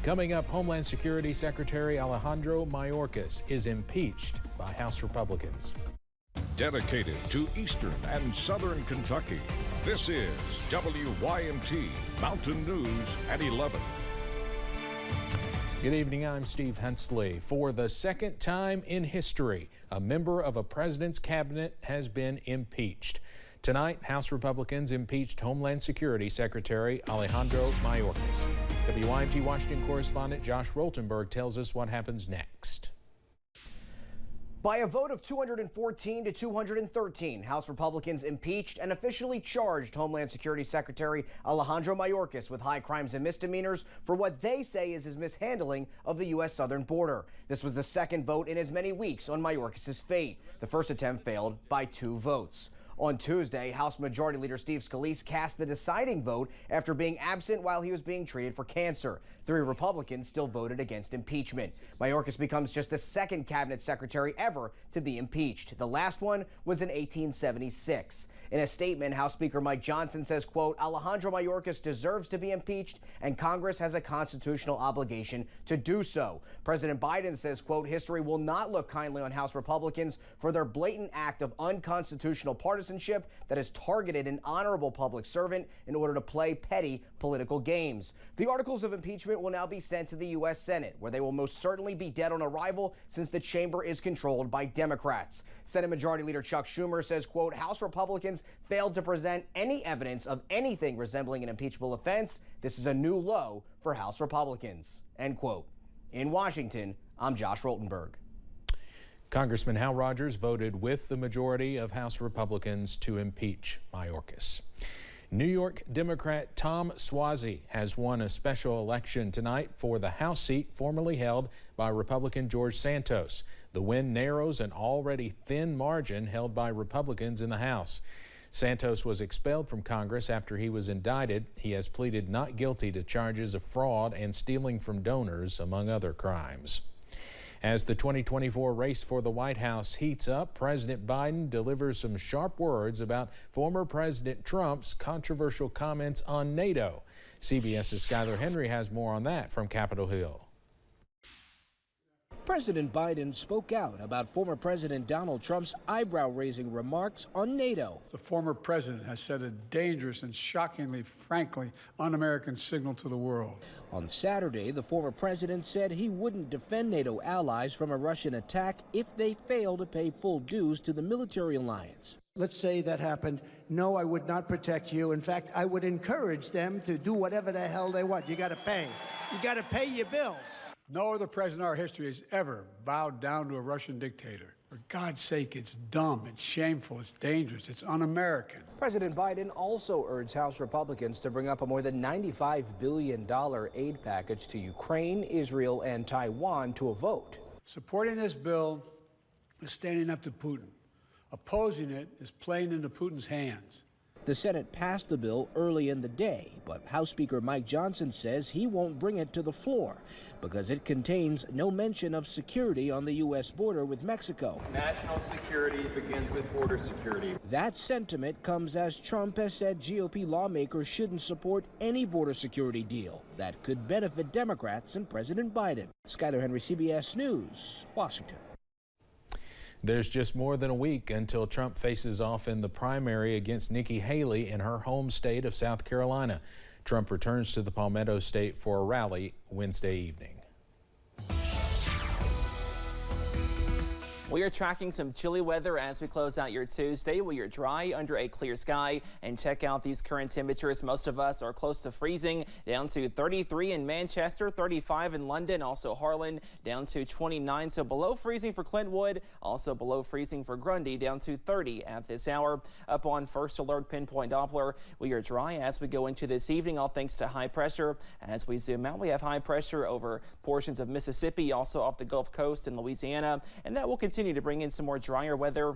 Coming up, Homeland Security Secretary Alejandro Mayorkas is impeached by House Republicans. Dedicated to Eastern and Southern Kentucky, this is WYMT Mountain News at 11. Good evening, I'm Steve Hensley. For the second time in history, a member of a president's cabinet has been impeached. Tonight, House Republicans impeached Homeland Security Secretary Alejandro Mayorkas. WYMT Washington correspondent Josh Roltenberg tells us what happens next. By a vote of 214 to 213, House Republicans impeached and officially charged Homeland Security Secretary Alejandro Mayorkas with high crimes and misdemeanors for what they say is his mishandling of the U.S. southern border. This was the second vote in as many weeks on Mayorkas' fate. The first attempt failed by 2 votes. On Tuesday, House Majority Leader Steve Scalise cast the deciding vote after being absent while he was being treated for cancer. 3 Republicans still voted against impeachment. Mayorkas becomes just the second cabinet secretary ever to be impeached. The last one was in 1876. In a statement, House Speaker Mike Johnson says, quote, Alejandro Mayorkas deserves to be impeached and Congress has a constitutional obligation to do so. President Biden says, quote, history will not look kindly on House Republicans for their blatant act of unconstitutional partisanship that has targeted an honorable public servant in order to play petty political games. The articles of impeachment will now be sent to the U.S. Senate, where they will most certainly be dead on arrival since the chamber is controlled by Democrats. Senate Majority Leader Chuck Schumer says, quote, House Republicans failed to present any evidence of anything resembling an impeachable offense. This is a new low for House Republicans, end quote. In Washington, I'm Josh Roltenberg. Congressman Hal Rogers voted with the majority of House Republicans to impeach Mayorkas. New York Democrat Tom Suozzi has won a special election tonight for the House seat formerly held by Republican George Santos. The win narrows an already thin margin held by Republicans in the House. Santos was expelled from Congress after he was indicted. He has pleaded not guilty to charges of fraud and stealing from donors, among other crimes. As the 2024 race for the White House heats up, President Biden delivers some sharp words about former President Trump's controversial comments on NATO. CBS's Skyler Henry has more on that from Capitol Hill. President Biden spoke out about former President Donald Trump's eyebrow-raising remarks on NATO. The former president has sent a dangerous and shockingly, frankly, un-American signal to the world. On Saturday, the former president said he wouldn't defend NATO allies from a Russian attack if they fail to pay full dues to the military alliance. Let's say that happened. No, I would not protect you. In fact, I would encourage them to do whatever the hell they want. You got to pay. You got to pay your bills. No other president in our history has ever bowed down to a Russian dictator. For God's sake, it's dumb, it's shameful, it's dangerous, it's un-American. President Biden also urged House Republicans to bring up a more than $95 billion aid package to Ukraine, Israel, and Taiwan to a vote. Supporting this bill is standing up to Putin. Opposing it is playing into Putin's hands. The Senate passed the bill early in the day, but House Speaker Mike Johnson says he won't bring it to the floor because it contains no mention of security on the U.S. border with Mexico. National security begins with border security. That sentiment comes as Trump has said GOP lawmakers shouldn't support any border security deal that could benefit Democrats and President Biden. Skyler Henry, CBS News, Washington. There's just more than a week until Trump faces off in the primary against Nikki Haley in her home state of South Carolina. Trump returns to the Palmetto State for a rally Wednesday evening. We are tracking some chilly weather as we close out your Tuesday. We are dry under a clear sky, and check out these current temperatures. Most of us are close to freezing, down to 33 in Manchester, 35 in London, also Harlan, down to 29. So below freezing for Clintwood, also below freezing for Grundy, down to 30 at this hour. Up on first alert pinpoint Doppler, we are dry as we go into this evening, all thanks to high pressure. As we zoom out, we have high pressure over portions of Mississippi, also off the Gulf Coast in Louisiana, and that will continue to bring in some more drier weather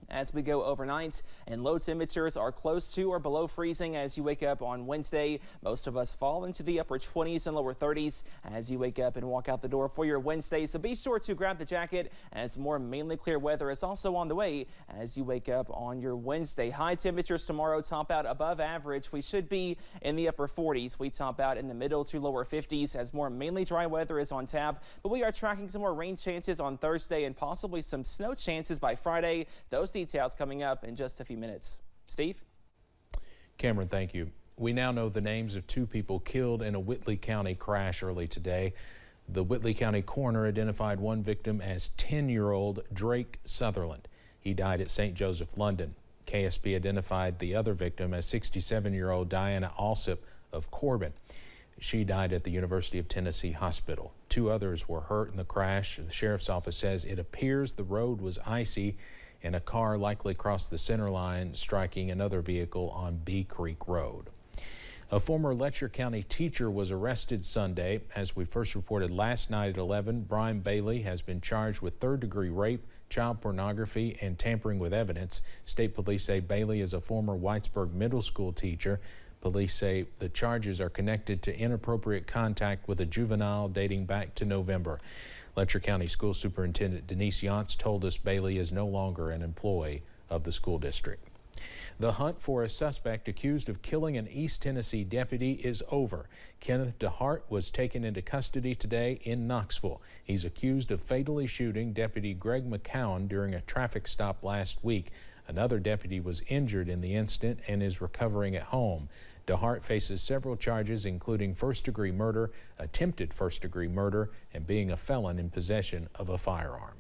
as we go overnight, and low temperatures are close to or below freezing as you wake up on Wednesday. Most of us fall into the upper 20s and lower 30s as you wake up and walk out the door for your Wednesday. So be sure to grab the jacket as more mainly clear weather is also on the way as you wake up on your Wednesday. High temperatures tomorrow top out above average. We should be in the upper 40s. We top out in the middle to lower 50s as more mainly dry weather is on tap. But we are tracking some more rain chances on Thursday and possibly some snow chances by Friday. Those details coming up in just a few minutes. Steve? Cameron, thank you. We now know the names of 2 people killed in a Whitley County crash early today. The Whitley County coroner identified one victim as 10-year-old Drake Sutherland. He died at St. Joseph, London. KSB identified the other victim as 67-year-old Diana Alsip of Corbin. She died at the University of Tennessee Hospital. 2 others were hurt in the crash. The sheriff's office says it appears the road was icy and a car likely crossed the center line, striking another vehicle on Bee Creek Road. A former Letcher County teacher was arrested Sunday. As we first reported last night at 11, Brian Bailey has been charged with 3rd-degree rape, child pornography, and tampering with evidence. State police say Bailey is a former Whitesburg Middle School teacher. Police say the charges are connected to inappropriate contact with a juvenile dating back to November. Letcher County School Superintendent Denise Yantz told us Bailey is no longer an employee of the school district. The hunt for a suspect accused of killing an East Tennessee deputy is over. Kenneth DeHart was taken into custody today in Knoxville. He's accused of fatally shooting Deputy Greg McCowan during a traffic stop last week. Another deputy was injured in the incident and is recovering at home. DeHart faces several charges, including 1st-degree murder, attempted 1st-degree murder, and being a felon in possession of a firearm.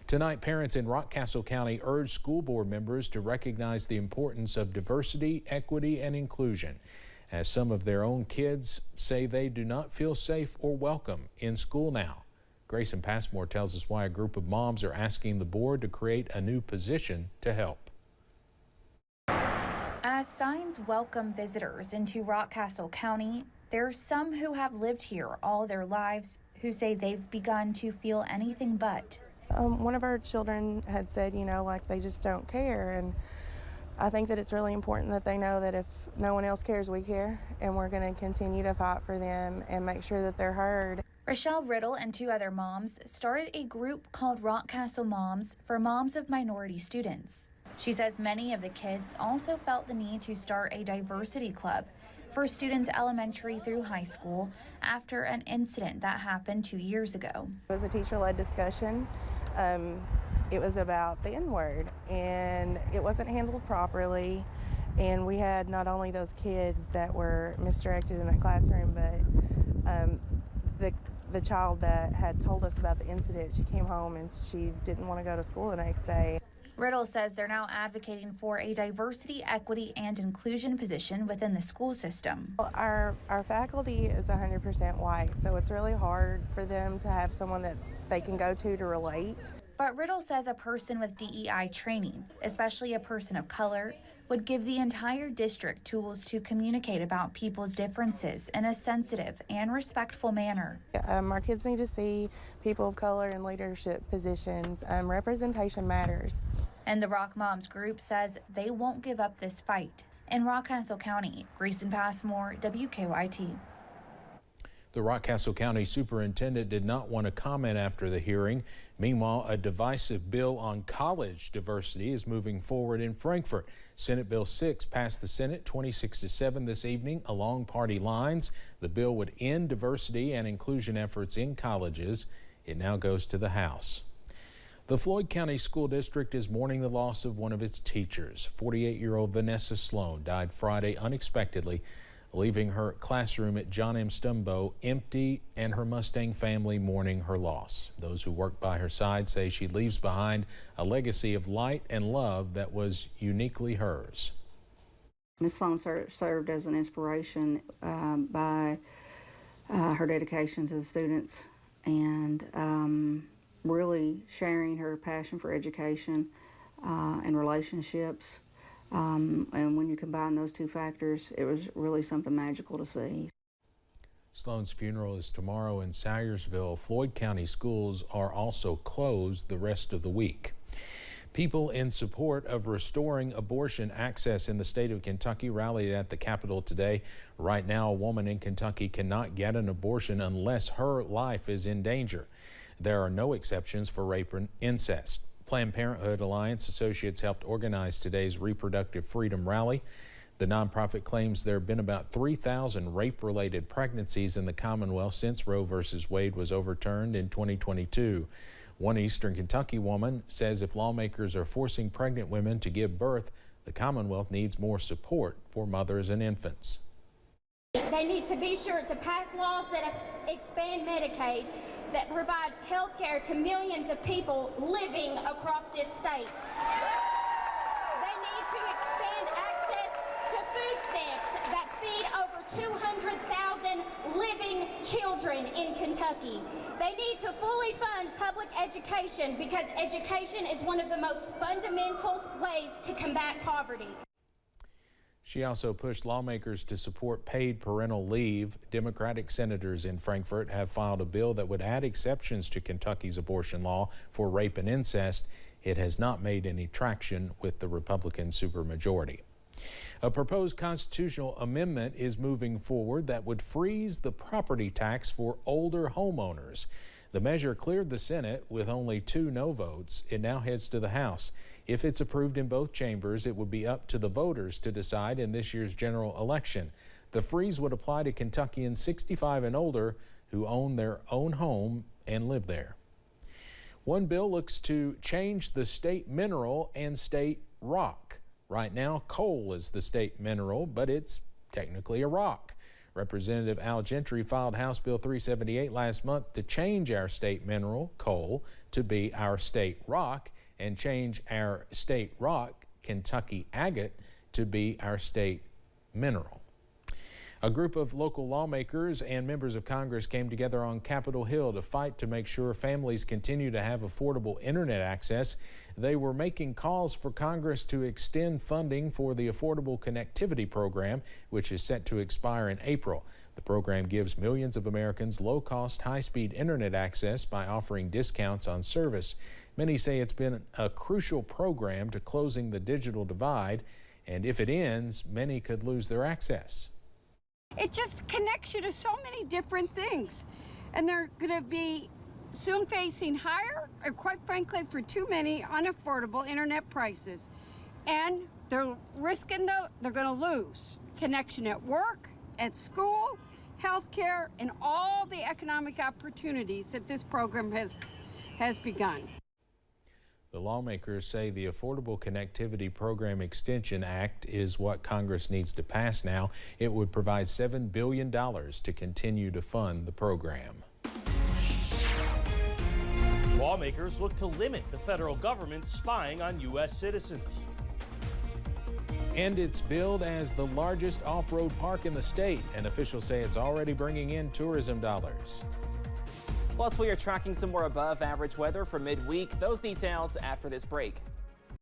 Tonight, parents in Rockcastle County urged school board members to recognize the importance of diversity, equity, and inclusion, as some of their own kids say they do not feel safe or welcome in school now. Grayson Passmore tells us why a group of moms are asking the board to create a new position to help. As signs welcome visitors into Rockcastle County, there are some who have lived here all their lives who say they've begun to feel anything but. One of our children had said, like they just don't care, and I think that it's really important that they know that if no one else cares, we care, and we're going to continue to fight for them and make sure that they're heard. Rochelle Riddle and 2 other moms started a group called Rockcastle Moms for moms of minority students. She says many of the kids also felt the need to start a diversity club for students elementary through high school after an incident that happened 2 years ago. It was a teacher-led discussion. It was about the N-word, and it wasn't handled properly. And we had not only those kids that were misdirected in that classroom, but the child that had told us about the incident, she came home and she didn't want to go to school the next day. Riddle says they're now advocating for a diversity, equity, and inclusion position within the school system. Our faculty is 100% white, so it's really hard for them to have someone that they can go to relate. But Riddle says a person with DEI training, especially a person of color, would give the entire district tools to communicate about people's differences in a sensitive and respectful manner. Our kids need to see people of color in leadership positions. Representation matters. And the Rock Moms group says they won't give up this fight. In Rockcastle County, Grayson Passmore, WKYT. The Rockcastle County Superintendent did not want to comment after the hearing. Meanwhile, a divisive bill on college diversity is moving forward in Frankfort. Senate Bill 6 passed the Senate 26-7 this evening along party lines. The bill would end diversity and inclusion efforts in colleges. It now goes to the House. The Floyd County School District is mourning the loss of one of its teachers. 48-year-old Vanessa Sloan died Friday unexpectedly, leaving her classroom at John M. Stumbo empty and her Mustang family mourning her loss. Those who work by her side say she leaves behind a legacy of light and love that was uniquely hers. Ms. Sloan served as an inspiration by her dedication to the students and really sharing her passion for education and relationships. And when you combine those 2 factors, it was really something magical to see. Sloan's funeral is tomorrow in Salyersville. Floyd County schools are also closed the rest of the week. People in support of restoring abortion access in the state of Kentucky rallied at the Capitol today. Right now, a woman in Kentucky cannot get an abortion unless her life is in danger. There are no exceptions for rape and incest. Planned Parenthood Alliance associates helped organize today's Reproductive Freedom Rally. The nonprofit claims there have been about 3,000 rape-related pregnancies in the Commonwealth since Roe v. Wade was overturned in 2022. One Eastern Kentucky woman says if lawmakers are forcing pregnant women to give birth, the Commonwealth needs more support for mothers and infants. They need to be sure to pass laws that expand Medicaid, that provide health care to millions of people living across this state. They need to expand access to food stamps that feed over 200,000 living children in Kentucky. They need to fully fund public education because education is one of the most fundamental ways to combat poverty. She also pushed lawmakers to support paid parental leave. Democratic senators in Frankfort have filed a bill that would add exceptions to Kentucky's abortion law for rape and incest. It has not made any traction with the Republican supermajority. A proposed constitutional amendment is moving forward that would freeze the property tax for older homeowners. The measure cleared the Senate with only 2 no votes. It now heads to the House. If it's approved in both chambers, it would be up to the voters to decide in this year's general election. The freeze would apply to Kentuckians 65 and older who own their own home and live there. One bill looks to change the state mineral and state rock. Right now, coal is the state mineral, but it's technically a rock. Representative Al Gentry filed House Bill 378 last month to change our state mineral, coal, to be our state rock, and change our state rock, Kentucky agate, to be our state mineral. A group of local lawmakers and members of Congress came together on Capitol Hill to fight to make sure families continue to have affordable internet access. They were making calls for Congress to extend funding for the Affordable Connectivity Program, which is set to expire in April. The program gives millions of Americans low-cost, high-speed internet access by offering discounts on service. Many say it's been a crucial program to closing the digital divide, and if it ends, many could lose their access. It just connects you to so many different things, and they're going to be soon facing higher, or quite frankly, for too many, unaffordable internet prices. And they're risking they're going to lose connection at work, at school, healthcare, and all the economic opportunities that this program has begun. The lawmakers say the Affordable Connectivity Program Extension Act is what Congress needs to pass now. It would provide $7 billion to continue to fund the program. Lawmakers look to limit the federal government spying on U.S. citizens. And it's billed as the largest off-road park in the state, and officials say it's already bringing in tourism dollars. Plus, we are tracking some more above average weather for midweek. Those details after this break.